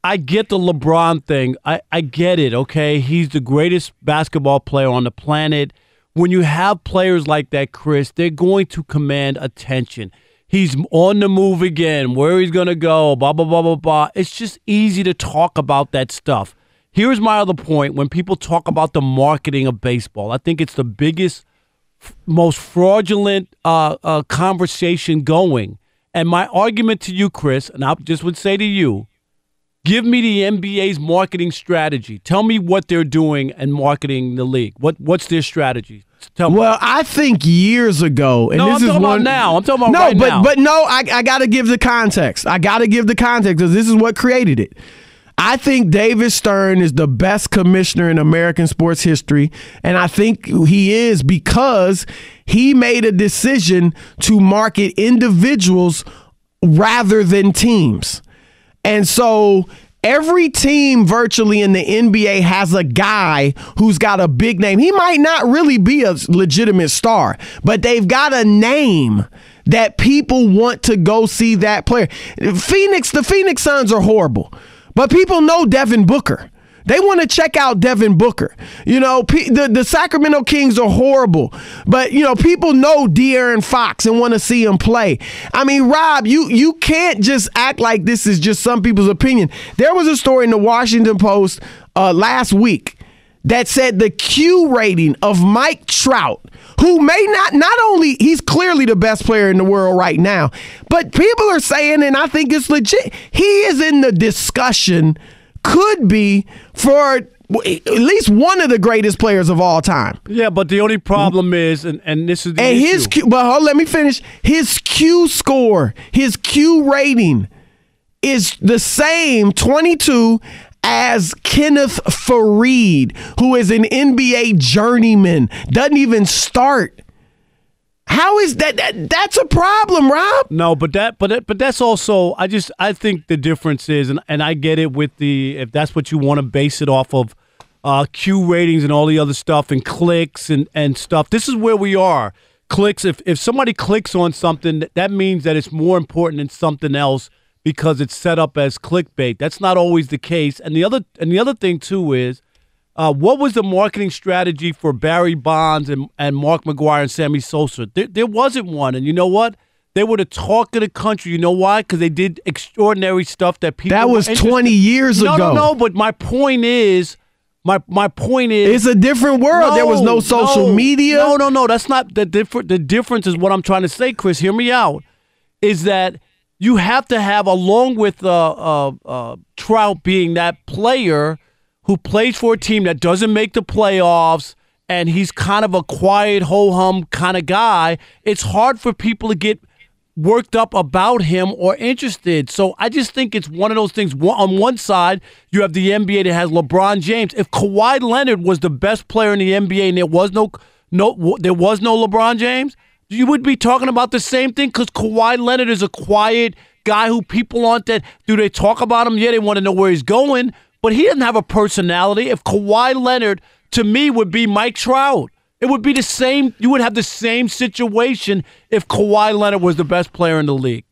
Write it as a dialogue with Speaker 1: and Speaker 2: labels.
Speaker 1: I get the LeBron thing. I get it, okay? He's the greatest basketball player on the planet. When you have players like that, Chris, they're going to command attention. He's on the move again, where he's going to go, blah, blah, blah, blah, blah. It's just easy to talk about that stuff. Here's my other point. When people talk about the marketing of baseball, I think it's the biggest, most fraudulent conversation going. And my argument to you, Chris, and I just would say to you, give me the NBA's marketing strategy. Tell me what they're doing and marketing the league. What's their strategy? Tell me.
Speaker 2: Well, I think years ago, and
Speaker 1: no,
Speaker 2: this
Speaker 1: I'm talking about now. I'm talking about right now.
Speaker 2: But no, I got to give the context. I got to give the context because this is what created it. I think David Stern is the best commissioner in American sports history, and I think he is because he made a decision to market individuals rather than teams. And so every team virtually in the NBA has a guy who's got a big name. He might not really be a legitimate star, but they've got a name that people want to go see that player. The Phoenix Suns are horrible, but people know Devin Booker. They want to check out Devin Booker. You know, the Sacramento Kings are horrible, but, you know, people know De'Aaron Fox and want to see him play. I mean, Rob, you can't just act like this is just some people's opinion. There was a story in the Washington Post last week that said the Q rating of Mike Trout, who may not only, he's clearly the best player in the world right now, but people are saying, and I think it's legit, he is in the discussion, could be for at least one of the greatest players of all time.
Speaker 1: Yeah, but the only problem is, and this is the
Speaker 2: and
Speaker 1: issue.
Speaker 2: Let me finish. His Q score, his Q rating is the same, 22, as Kenneth Faried, who is an NBA journeyman, doesn't even start. How is that? That's a problem, Rob.
Speaker 1: No, but that's also. I think the difference is, and I get it with if that's what you want to base it off of, Q ratings and all the other stuff and clicks and stuff. This is where we are. Clicks. If somebody clicks on something, that means that it's more important than something else because it's set up as clickbait. That's not always the case. And the other thing too is. What was the marketing strategy for Barry Bonds and Mark McGwire and Sammy Sosa? There wasn't one. And you know what? They were the talk of the country. You know why? Because they did extraordinary stuff that people.
Speaker 2: That was 20 years ago.
Speaker 1: No. But my point is,
Speaker 2: it's a different world. There was no social media.
Speaker 1: No. That's not the different. The difference is what I'm trying to say, Chris. Hear me out. Is that you have to have, along with Trout being that player who plays for a team that doesn't make the playoffs, and he's kind of a quiet, ho-hum kind of guy, it's hard for people to get worked up about him or interested. So I just think it's one of those things. On one side, you have the NBA that has LeBron James. If Kawhi Leonard was the best player in the NBA and there was no LeBron James, you would be talking about the same thing because Kawhi Leonard is a quiet guy who people aren't that. Do they talk about him? Yeah, they want to know where he's going. But he doesn't have a personality. If Kawhi Leonard, to me, would be Mike Trout. It would be the same. You would have the same situation if Kawhi Leonard was the best player in the league.